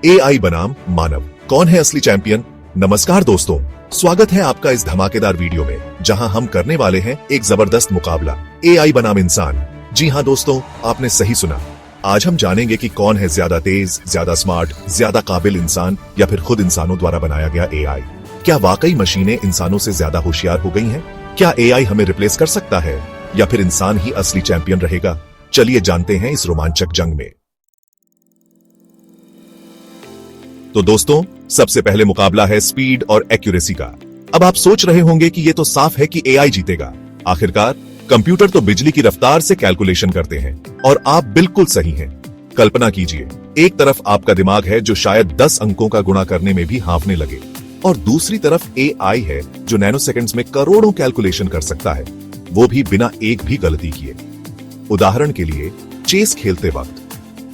AI बनाम मानव, कौन है असली चैंपियन? नमस्कार दोस्तों, स्वागत है आपका इस धमाकेदार वीडियो में, जहां हम करने वाले हैं एक जबरदस्त मुकाबला, एआई बनाम इंसान। जी हां दोस्तों, आपने सही सुना। आज हम जानेंगे कि कौन है ज्यादा तेज, ज्यादा स्मार्ट, ज्यादा काबिल इंसान या फिर खुद इंसानों द्वारा बनाया गया एआई। क्या वाकई मशीनें इंसानों से ज्यादा होशियार हो गई हैं? क्या एआई हमें रिप्लेस कर सकता है या फिर इंसान ही असली चैंपियन रहेगा? चलिए जानते हैं इस रोमांचक जंग में। तो दोस्तों, सबसे पहले मुकाबला है स्पीड और एक्यूरेसी का। अब आप सोच रहे होंगे कि यह तो साफ है कि एआई जीतेगा। आखिरकार कंप्यूटर तो बिजली की रफ्तार से कैलकुलेशन करते हैं, और आप बिल्कुल सही हैं। कल्पना कीजिए, एक तरफ आपका दिमाग है जो शायद 10 अंकों का गुणा करने में भी हांफने लगे, और दूसरी तरफ एआई है जो नैनोसेकंड्स में करोड़ों कैलकुलेशन कर सकता है, वो भी बिना एक भी गलती किए। उदाहरण के लिए, चेस खेलते वक्त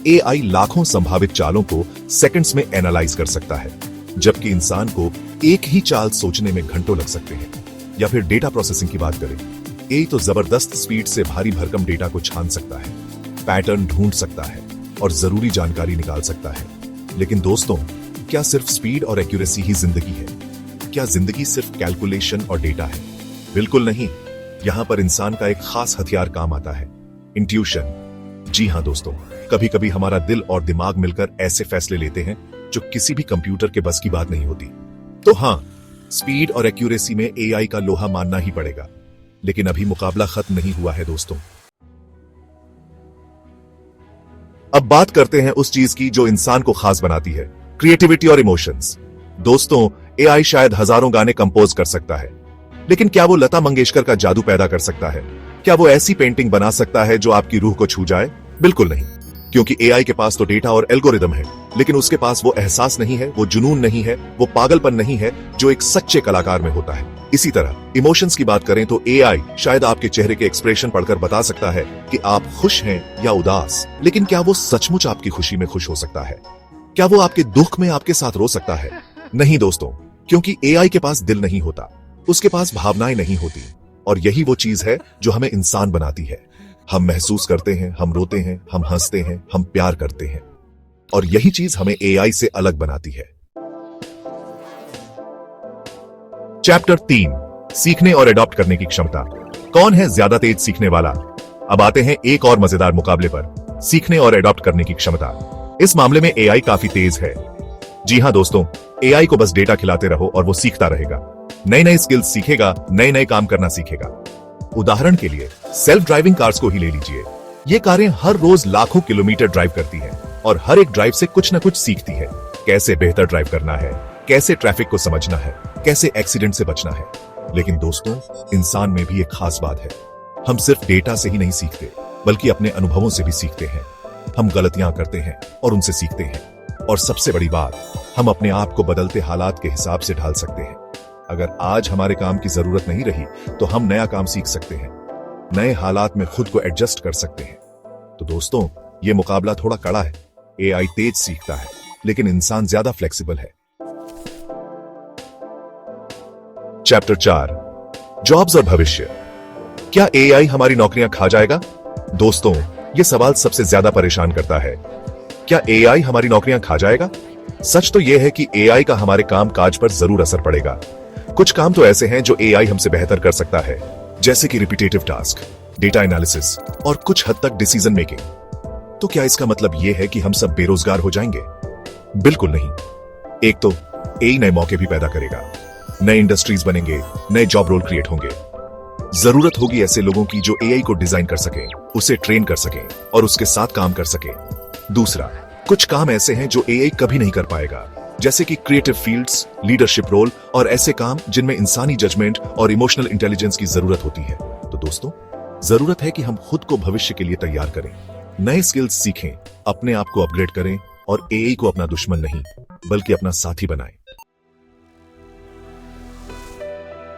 एआई लाखों संभावित चालों को सेकंड्स में एनालाइज कर सकता है, जबकि इंसान को एक ही चाल सोचने में घंटों लग सकते हैं। या फिर डेटा प्रोसेसिंग की बात करें, एआई तो जबरदस्त स्पीड से भारी भरकम डेटा को छान सकता है, पैटर्न ढूंढ सकता है और जरूरी जानकारी निकाल सकता है। लेकिन दोस्तों, क्या सिर्फ स्पीड और एक्यूरेसी ही जिंदगी है? क्या जिंदगी सिर्फ कैलकुलेशन और डेटा है? बिल्कुल नहीं। यहां पर इंसान का एक खास हथियार काम आता है, इंट्यूशन। जी हां दोस्तों, कभी कभी हमारा दिल और दिमाग मिलकर ऐसे फैसले लेते हैं जो किसी भी कंप्यूटर के बस की बात नहीं होती। तो हां, स्पीड और एक्यूरेसी में एआई का लोहा मानना ही पड़ेगा। लेकिन अभी मुकाबला खत्म नहीं हुआ है दोस्तों। अब बात करते हैं उस चीज की जो इंसान को खास बनाती है, क्रिएटिविटी और इमोशंस। दोस्तों, एआई शायद हजारों गाने कंपोज कर सकता है, लेकिन क्या वो लता मंगेशकर का जादू पैदा कर सकता है? क्या वो ऐसी पेंटिंग बना सकता है जो आपकी रूह को छू जाए? बिल्कुल नहीं, क्योंकि एआई के पास तो डेटा और एल्गोरिदम है, लेकिन उसके पास वो एहसास नहीं है, वो जुनून नहीं है, वो पागलपन नहीं है जो एक सच्चे कलाकार में होता है। इसी तरह इमोशंस की बात करें तो एआई शायद आपके चेहरे के एक्सप्रेशन पढ़कर बता सकता है कि आप खुश हैं या उदास, लेकिन क्या वो सचमुच आपकी खुशी में खुश हो सकता है? क्या वो आपके दुख में आपके साथ रो सकता है? नहीं दोस्तों, क्योंकि एआई के पास दिल नहीं होता, उसके पास भावनाएं नहीं होती, और यही वो चीज है जो हमें इंसान बनाती है। हम महसूस करते हैं, हम रोते हैं, हम हंसते हैं, हम प्यार करते हैं, और यही चीज हमें एआई से अलग बनाती है। चैप्टर 3, सीखने और एडॉप्ट करने की क्षमता। कौन है ज्यादा तेज सीखने वाला? अब आते हैं एक और मजेदार मुकाबले पर, सीखने और एडॉप्ट करने की क्षमता। इस मामले में एआई काफी तेज है। जी हां दोस्तों, एआई को बस डेटा खिलाते रहो और वो सीखता रहेगा, नई नई स्किल्स सीखेगा, नए नए काम करना सीखेगा। उदाहरण के लिए सेल्फ ड्राइविंग कार्स को ही ले लीजिए। ये कारें हर रोज लाखों किलोमीटर ड्राइव करती हैं, और हर एक ड्राइव से कुछ न कुछ सीखती है। कैसे बेहतर ड्राइव करना है, कैसे ट्रैफिक को समझना है, कैसे एक्सीडेंट से बचना है। लेकिन दोस्तों, इंसान में भी एक खास बात है, हम सिर्फ डेटा से ही नहीं सीखते, बल्कि अपने अनुभवों से भी सीखते हैं। हम गलतियां करते हैं और उनसे सीखते हैं, और सबसे बड़ी बात, हम अपने आप को बदलते हालात के हिसाब से ढाल सकते हैं। अगर आज हमारे काम की जरूरत नहीं रही तो हम नया काम सीख सकते हैं, नए हालात में खुद को एडजस्ट कर सकते हैं। तो दोस्तों, ये मुकाबला थोड़ा कड़ा है। एआई तेज सीखता है, लेकिन इंसान ज्यादा फ्लेक्सिबल है। चैप्टर 4, जॉब्स और भविष्य। क्या एआई हमारी नौकरियां खा जाएगा? दोस्तों, ये सवाल सबसे ज्यादा परेशान करता है। क्या एआई हमारी नौकरियां खा जाएगा? सच तो यह है कि एआई का हमारे काम काज पर जरूर असर पड़ेगा। कुछ काम तो ऐसे हैं जो एआई हमसे बेहतर कर सकता है, जैसे कि रिपीटेटिव टास्क, डेटा एनालिसिस और कुछ हद तक डिसीजन मेकिंग। तो क्या इसका मतलब यह है कि हम सब बेरोजगार हो जाएंगे? बिल्कुल नहीं। एक तो एआई नए मौके भी पैदा करेगा, नए इंडस्ट्रीज बनेंगे, नए जॉब रोल क्रिएट होंगे। जरूरत होगी ऐसे लोगों की जो एआई को डिजाइन कर सकें, उसे ट्रेन कर सकें और उसके साथ काम कर सकें। दूसरा, कुछ काम ऐसे हैं जो एआई कभी नहीं कर पाएगा, जैसे कि क्रिएटिव फील्ड्स, लीडरशिप रोल और ऐसे काम जिनमें इंसानी जजमेंट और इमोशनल इंटेलिजेंस की जरूरत होती है। तो दोस्तों, जरूरत है कि हम खुद को भविष्य के लिए तैयार करें, नए स्किल्स सीखें, अपने आप को अपग्रेड करें और एआई को अपना दुश्मन नहीं बल्कि अपना साथी बनाएं।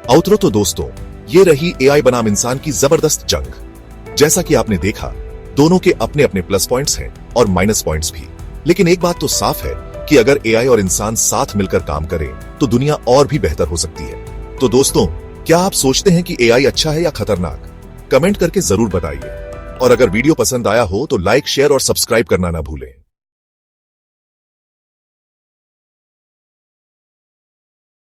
आउटरो तो दोस्तों, ये रही एआई बनाम इंसान की जबरदस्त जंग। जैसा कि आपने देखा, दोनों के अपने अपने प्लस पॉइंट्स हैं और माइनस पॉइंट्स भी। लेकिन एक बात तो साफ है कि अगर एआई और इंसान साथ मिलकर काम करें तो दुनिया और भी बेहतर हो सकती है। तो दोस्तों, क्या आप सोचते हैं कि एआई अच्छा है या खतरनाक? कमेंट करके जरूर बताइए, और अगर वीडियो पसंद आया हो तो लाइक, शेयर और सब्सक्राइब करना ना भूलें।